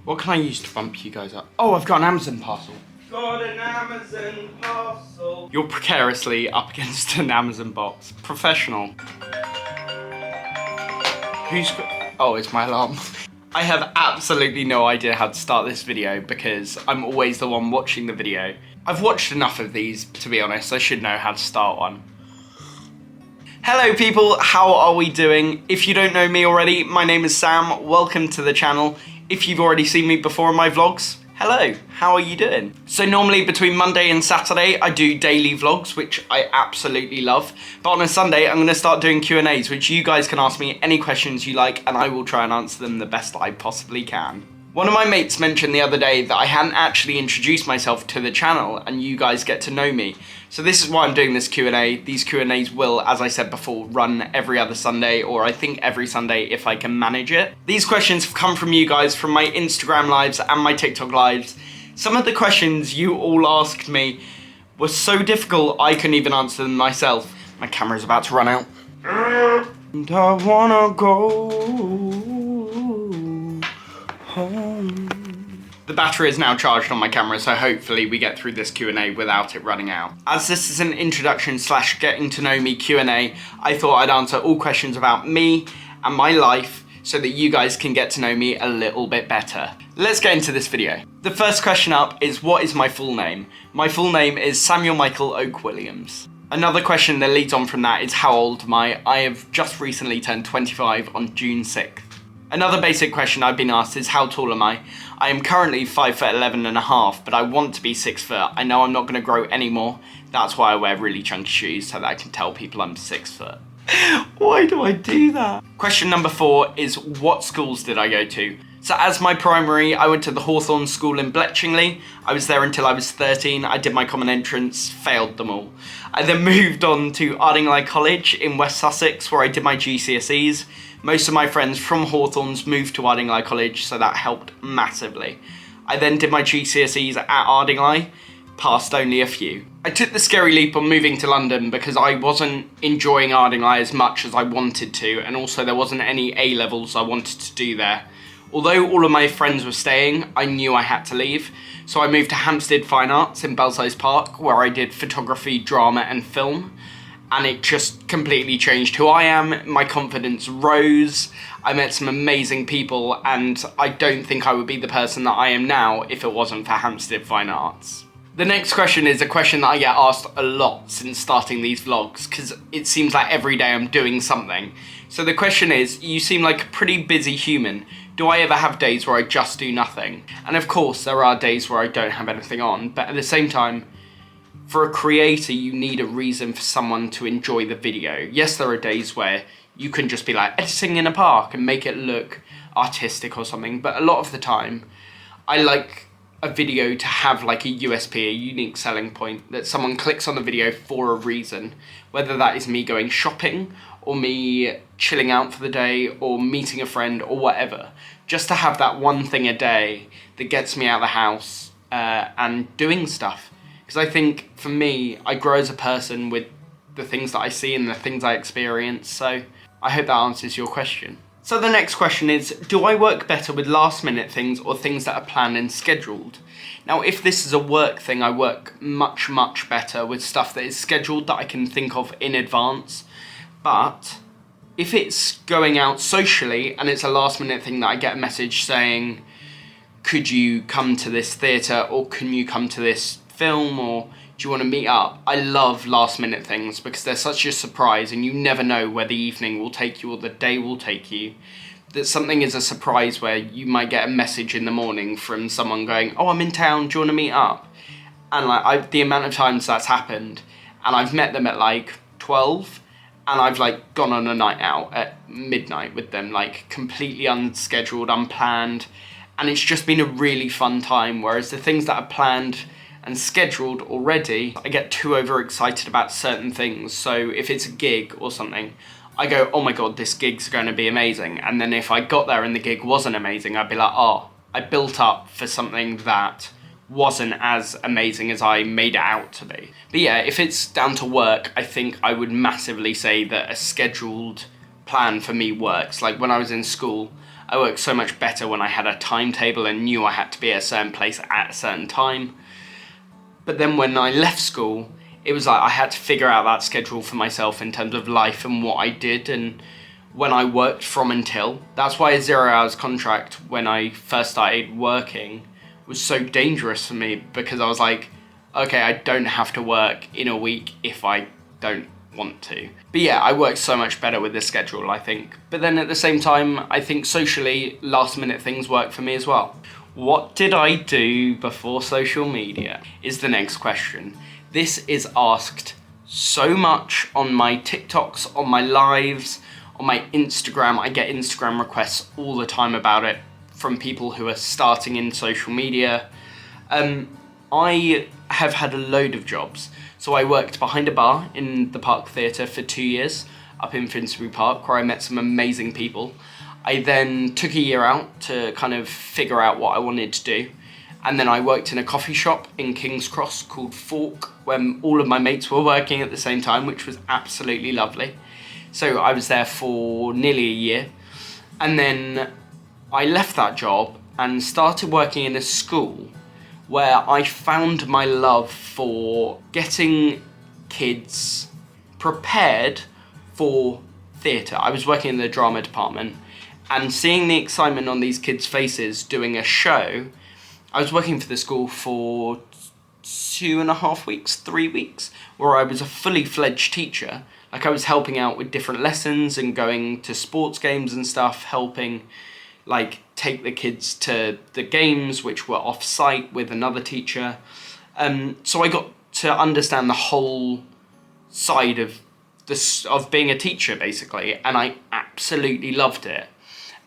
What can I use to bump you guys up? Oh, I've got an Amazon parcel. Got an Amazon parcel. You're precariously up against an Amazon box. Professional. Who's got... Oh, it's my alarm. I have absolutely no idea how to start this video because I'm always the one watching the video. I've watched enough of these, to be honest. I should know how to start one. Hello people, how are we doing? If you don't know me already, my name is Sam. Welcome to the channel. If you've already seen me before in my vlogs, hello, how are you doing? So normally between Monday and Saturday, I do daily vlogs, which I absolutely love. But on a Sunday, I'm gonna start doing Q&As, which you guys can ask me any questions you like, and I will try and answer them the best I possibly can. One of my mates mentioned the other day that I hadn't actually introduced myself to the channel and you guys get to know me. So this is why I'm doing this Q&A. These Q&As will, as I said before, run every other Sunday, or I think every Sunday if I can manage it. These questions have come from you guys from my Instagram lives and my TikTok lives. Some of the questions you all asked me were so difficult I couldn't even answer them myself. My camera's about to run out. And I wanna go home. The battery is now charged on my camera, so hopefully we get through this Q&A without it running out. As this is an introduction / getting to know me Q&A, I thought I'd answer all questions about me and my life so that you guys can get to know me a little bit better. Let's get into this video. The first question up is, what is my full name? My full name is Samuel Michael Oak Williams. Another question that leads on from that is, how old am I? I have just recently turned 25 on June 6th. Another basic question I've been asked is, how tall am I? I am currently 5'11.5", but I want to be 6 foot. I know I'm not gonna grow anymore. That's why I wear really chunky shoes, so that I can tell people I'm 6 foot. Why do I do that? Question number 4 is, what schools did I go to? So as my primary, I went to the Hawthorne School in Bletchingley. I was there until I was 13. I did my common entrance, failed them all. I then moved on to Ardingly College in West Sussex, where I did my GCSEs. Most of my friends from Hawthorns moved to Ardingly College, so that helped massively. I then did my GCSEs at Ardingly, passed only a few. I took the scary leap on moving to London because I wasn't enjoying Ardingly as much as I wanted to, and also there wasn't any A-levels I wanted to do there. Although all of my friends were staying, I knew I had to leave, so I moved to Hampstead Fine Arts in Belsize Park, where I did photography, drama and film, and it just completely changed who I am. My confidence rose, I met some amazing people, and I don't think I would be the person that I am now if it wasn't for Hampstead Fine Arts. The next question is a question that I get asked a lot since starting these vlogs, because it seems like every day I'm doing something. So the question is, you seem like a pretty busy human. Do I ever have days where I just do nothing? And of course, there are days where I don't have anything on, but at the same time, for a creator, you need a reason for someone to enjoy the video. Yes, there are days where you can just be like editing in a park and make it look artistic or something, but a lot of the time, I like a video to have like a USP, a unique selling point, that someone clicks on the video for a reason, whether that is me going shopping or me chilling out for the day or meeting a friend or whatever. Just to have that one thing a day that gets me out of the house and doing stuff. Because I think for me, I grow as a person with the things that I see and the things I experience, so I hope that answers your question. So the next question is, do I work better with last minute things or things that are planned and scheduled? Now, if this is a work thing, I work much better with stuff that is scheduled that I can think of in advance. But if it's going out socially and it's a last minute thing that I get a message saying, could you come to this theatre, or can you come to this film, or do you want to meet up? I love last minute things because they're such a surprise and you never know where the evening will take you or the day will take you. That something is a surprise where you might get a message in the morning from someone going, oh, I'm in town, do you want to meet up? And like the amount of times that's happened, and I've met them at like 12, and I've like gone on a night out at midnight with them, like completely unscheduled, unplanned, and it's just been a really fun time. Whereas the things that are planned and scheduled already, I get too overexcited about certain things. So if it's a gig or something, I go, oh my god, this gig's going to be amazing. And then if I got there and the gig wasn't amazing, I'd be like, oh, I built up for something that wasn't as amazing as I made it out to be. But yeah, if it's down to work, I think I would massively say that a scheduled plan for me works. Like when I was in school, I worked so much better when I had a timetable and knew I had to be at a certain place at a certain time. But then when I left school, it was like I had to figure out that schedule for myself in terms of life and what I did and when I worked from until. That's why a 0 hours contract when I first started working was so dangerous for me, because I was like, okay, I don't have to work in a week if I don't want to. But yeah, I worked so much better with this schedule, I think. But then at the same time, I think socially, last minute things work for me as well. What did I do before social media is the next question. This is asked so much on my TikToks, on my lives, on my Instagram. I get Instagram requests all the time about it from people who are starting in social media. I have had a load of jobs. So I worked behind a bar in the Park Theatre for 2 years up in Finsbury Park, where I met some amazing people. I then took a year out to kind of figure out what I wanted to do. And then I worked in a coffee shop in King's Cross called Fork, where all of my mates were working at the same time, which was absolutely lovely. So I was there for nearly a year. And then I left that job and started working in a school where I found my love for getting kids prepared for theatre. I was working in the drama department and seeing the excitement on these kids' faces doing a show. I was working for the school for 2.5 weeks, 3 weeks, where I was a fully fledged teacher. Like, I was helping out with different lessons and going to sports games and stuff, helping like take the kids to the games, which were off-site with another teacher. So I got to understand the whole side of this, of being a teacher, basically, and I absolutely loved it.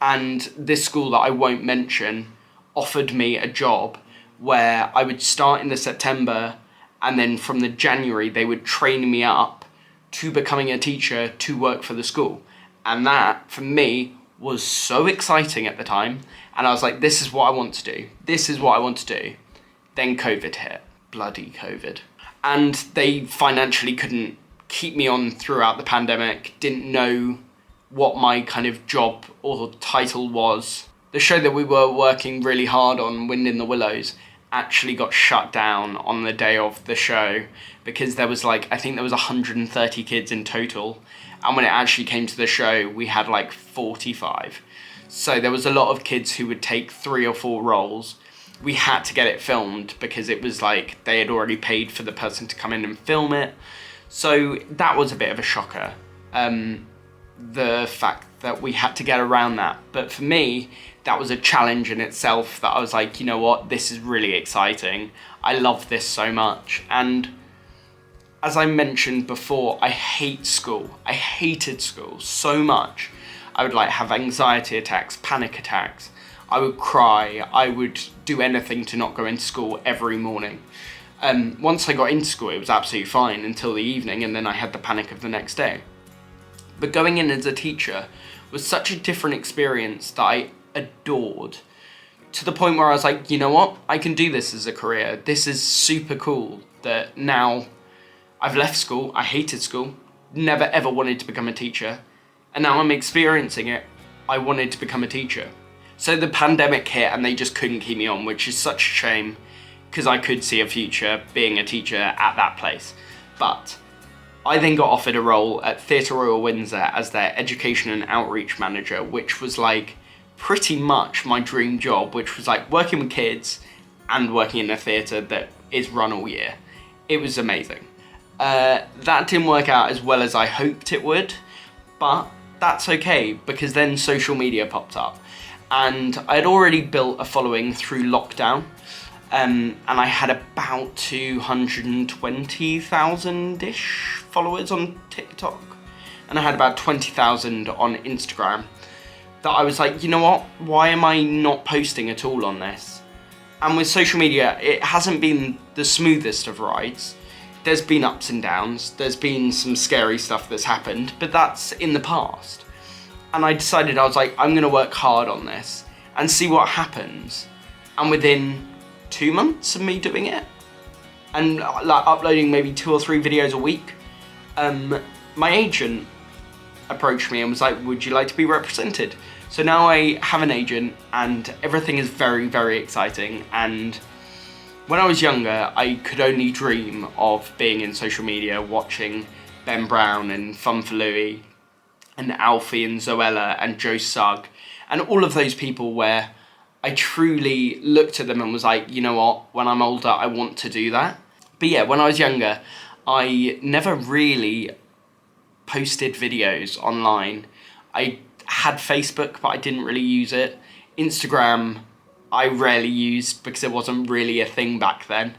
And this school that I won't mention offered me a job where I would start in the September, and then from the January they would train me up to becoming a teacher to work for the school. And that, for me, was so exciting at the time, and I was like, this is what I want to do. This is what I want to do. Then COVID hit. Bloody COVID. And they financially couldn't keep me on throughout the pandemic, didn't know what my kind of job or title was. The show that we were working really hard on, Wind in the Willows, actually got shut down on the day of the show because there was like, I think there was 130 kids in total, and when it actually came to the show we had like 45. So there was a lot of kids who would take 3 or 4 roles. We had to get it filmed because it was like they had already paid for the person to come in and film it. So that was a bit of a shocker, the fact that we had to get around that. But for me, that was a challenge in itself, that I was like, you know what, this is really exciting. I love this so much. And as I mentioned before, I hate school. I hated school so much. I would like have anxiety attacks, panic attacks. I would cry. I would do anything to not go into school every morning. Once I got into school, it was absolutely fine until the evening, and then I had the panic of the next day. But going in as a teacher was such a different experience that I adored, to the point where I was like, you know what, I can do this as a career. This is super cool that now I've left school. I hated school, never ever wanted to become a teacher, and now I'm experiencing it. I wanted to become a teacher. So the pandemic hit and they just couldn't keep me on, which is such a shame, because I could see a future being a teacher at that place. But I then got offered a role at Theatre Royal Windsor as their education and outreach manager, which was like pretty much my dream job, which was like working with kids and working in a theatre that is run all year. It was amazing. That didn't work out as well as I hoped it would, but that's okay, because then social media popped up and I had already built a following through lockdown. And I had about 220,000-ish followers on TikTok, and I had about 20,000 on Instagram, that I was like, you know what, why am I not posting at all on this? And with social media, it hasn't been the smoothest of rides. There's been ups and downs, there's been some scary stuff that's happened, but that's in the past. And I decided, I was like, I'm gonna work hard on this and see what happens. And within 2 months of me doing it and like uploading maybe 2 or 3 videos a week, my agent approached me and was like, would you like to be represented So now I have an agent and everything is very, very exciting. And when I was younger, I could only dream of being in social media, watching Ben Brown and Fun for Louie and Alfie and Zoella and Joe Sugg and all of those people where I truly looked at them and was like, you know what, when I'm older, I want to do that. But yeah, when I was younger, I never really posted videos online. I had Facebook, but I didn't really use it. Instagram, I rarely used because it wasn't really a thing back then.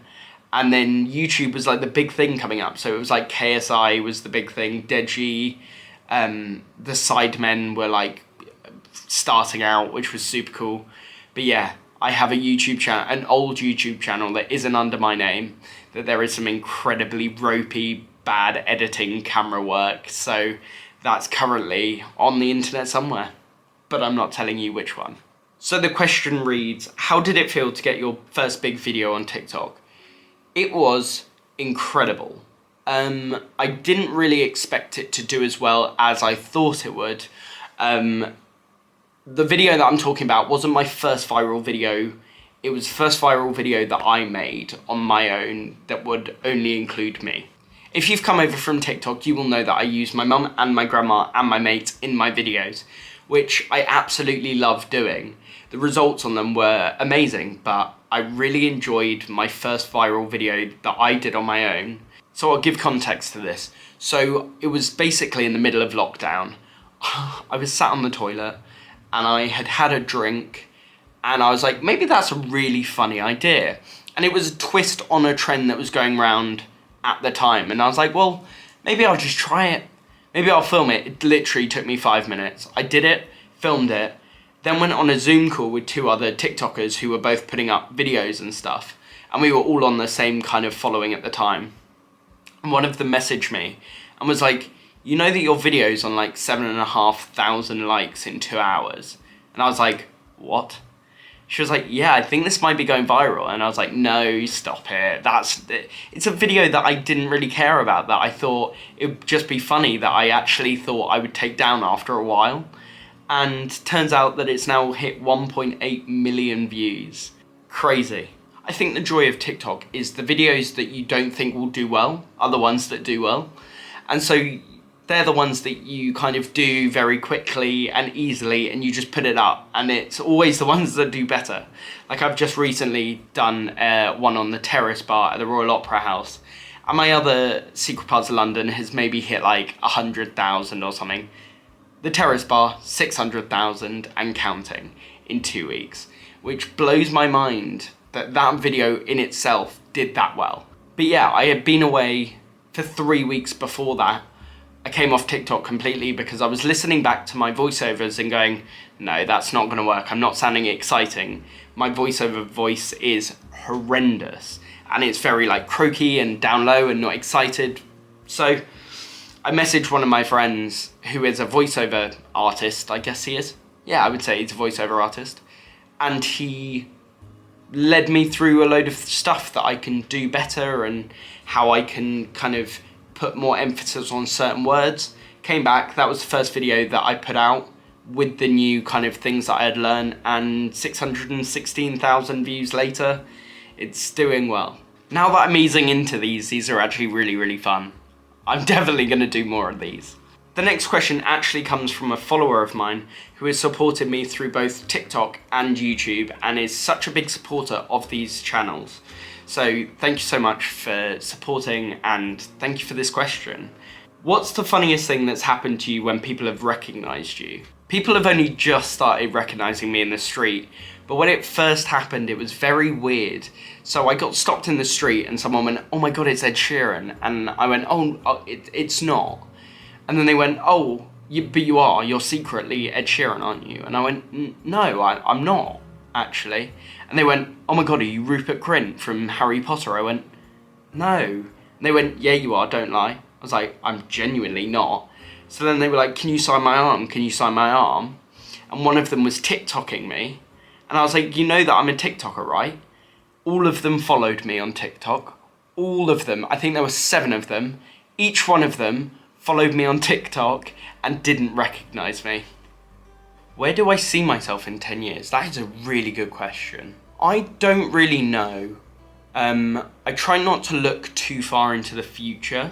And then YouTube was like the big thing coming up. So it was like KSI was the big thing, Deji, the Sidemen were like starting out, which was super cool. But yeah, I have a YouTube channel, an old YouTube channel that isn't under my name, that there is some incredibly ropey, bad editing camera work. So that's currently on the internet somewhere, but I'm not telling you which one. So the question reads, how did it feel to get your first big video on TikTok? It was incredible. I didn't really expect it to do as well as I thought it would. The video that I'm talking about wasn't my first viral video. It was the first viral video that I made on my own that would only include me. If you've come over from TikTok, you will know that I use my mum and my grandma and my mates in my videos, which I absolutely love doing. The results on them were amazing, but I really enjoyed my first viral video that I did on my own. So I'll give context to this. So it was basically in the middle of lockdown. I was sat on the toilet and I had had a drink and I was like, maybe that's a really funny idea. And it was a twist on a trend that was going around at the time. And I was like, well, maybe I'll just try it. Maybe I'll film it. It literally took me 5 minutes. I did it, filmed it, then went on a Zoom call with 2 other TikTokers who were both putting up videos and stuff. And we were all on the same kind of following at the time. And one of them messaged me and was like, you know that your video's on like 7,500 likes in 2 hours? And I was like, what? She was like, yeah, I think this might be going viral. And I was like, no, stop it. It's a video that I didn't really care about, that I thought it would just be funny, that I actually thought I would take down after a while. And turns out that it's now hit 1.8 million views. Crazy. I think the joy of TikTok is the videos that you don't think will do well are the ones that do well. And so they're the ones that you kind of do very quickly and easily, and you just put it up, and it's always the ones that do better. Like I've just recently done one on the Terrace Bar at the Royal Opera House, and my other Secret Parts of London has maybe hit like 100,000 or something. The Terrace Bar, 600,000 and counting in 2 weeks, which blows my mind that that video in itself did that well. But yeah, I had been away for 3 weeks before that. I came off TikTok completely because I was listening back to my voiceovers and going, no, that's not gonna work. I'm not sounding exciting. My voiceover voice is horrendous. And it's very like croaky and down low and not excited. So I messaged one of my friends who is a voiceover artist, I guess he is. Yeah, I would say he's a voiceover artist. And he led me through a load of stuff that I can do better and how I can kind of put more emphasis on certain words. Came back, that was the first video that I put out with the new kind of things that I had learned, and 616,000 views later, it's doing well. Now that I'm easing into these are actually really, really fun. I'm definitely gonna do more of these. The next question actually comes from a follower of mine who has supported me through both TikTok and YouTube and is such a big supporter of these channels. So thank you so much for supporting, and thank you for this question. What's the funniest thing that's happened to you when people have recognized you? People have only just started recognizing me in the street, but when it first happened, it was very weird. So I got stopped in the street and someone went, oh my God, it's Ed Sheeran. And I went, it's not. And then they went, but you are, you're secretly Ed Sheeran, aren't you? And I went, no, I'm not, actually. And they went, oh my God, are you Rupert Grint from Harry Potter? I went, no. And they went, yeah, you are, don't lie. I was like, I'm genuinely not. So then they were like, can you sign my arm? Can you sign my arm? And one of them was TikToking me. And I was like, you know that I'm a TikToker, right? All of them followed me on TikTok. All of them. I think there were 7 of them. Each one of them followed me on TikTok and didn't recognize me. Where do I see myself in 10 years? That is a really good question. I don't really know. I try not to look too far into the future,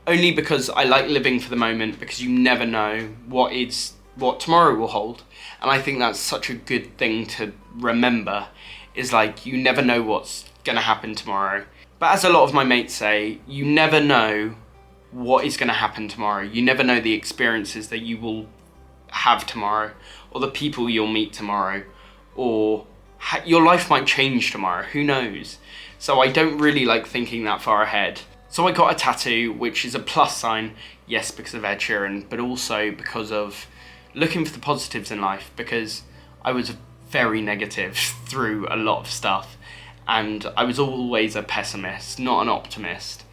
only because I like living for the moment, because you never know what tomorrow will hold. And I think that's such a good thing to remember, is like, you never know what's gonna happen tomorrow. But as a lot of my mates say, you never know what is gonna happen tomorrow. You never know the experiences that you will have tomorrow, or the people you'll meet tomorrow, or your life might change tomorrow, who knows? So I don't really like thinking that far ahead. So I got a tattoo, which is a plus sign, yes, because of Ed Sheeran, but also because of looking for the positives in life, because I was very negative through a lot of stuff, and I was always a pessimist, not an optimist.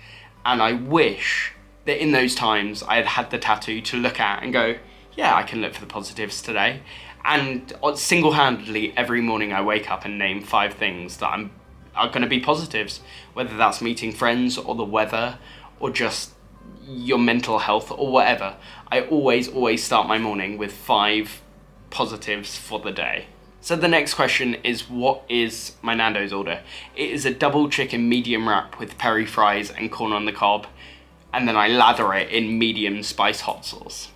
And I wish that in those times I had had the tattoo to look at and go, yeah, I can look for the positives today. And single-handedly, every morning I wake up and name 5 things that are going to be positives, whether that's meeting friends or the weather or just your mental health or whatever. I always start my morning with 5 positives for the day. So the next question is, what is my Nando's order? It is a double chicken medium wrap with peri fries and corn on the cob, and then I lather it in medium spice hot sauce.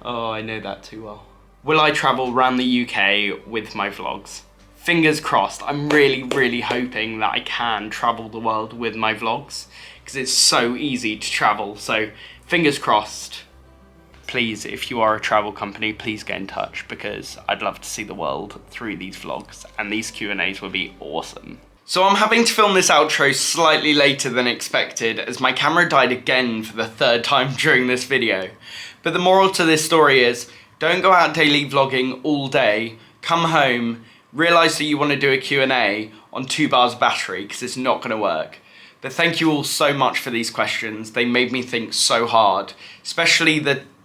Oh, I know that too well. Will I travel around the UK with my vlogs? Fingers crossed. I'm really hoping that I can travel the world with my vlogs, because it's so easy to travel. So fingers crossed. Please, if you are a travel company, please get in touch, because I'd love to see the world through these vlogs, and these Q&As would be awesome. So I'm having to film this outro slightly later than expected, as my camera died again for the 3rd time during this video. But the moral to this story is, don't go out daily vlogging all day, come home, realise that you want to do a Q&A on 2 bars of battery, because it's not going to work. But thank you all so much for these questions. They made me think so hard, especially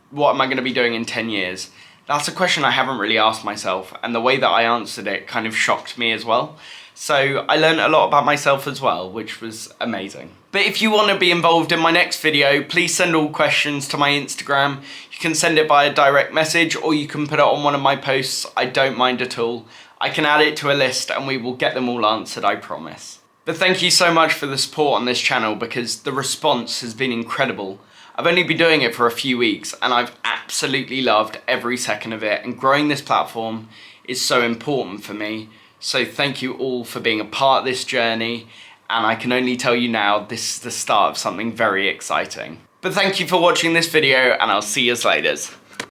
what am I going to be doing in 10 years? That's a question I haven't really asked myself, and the way that I answered it kind of shocked me as well. So I learned a lot about myself as well, which was amazing. But if you want to be involved in my next video, please send all questions to my Instagram. You can send it via direct message, or you can put it on one of my posts. I don't mind at all. I can add it to a list and we will get them all answered, I promise. But thank you so much for the support on this channel, because the response has been incredible. I've only been doing it for a few weeks and I've absolutely loved every second of it, and growing this platform is so important for me. So thank you all for being a part of this journey, and I can only tell you now, this is the start of something very exciting. But thank you for watching this video, and I'll see you later.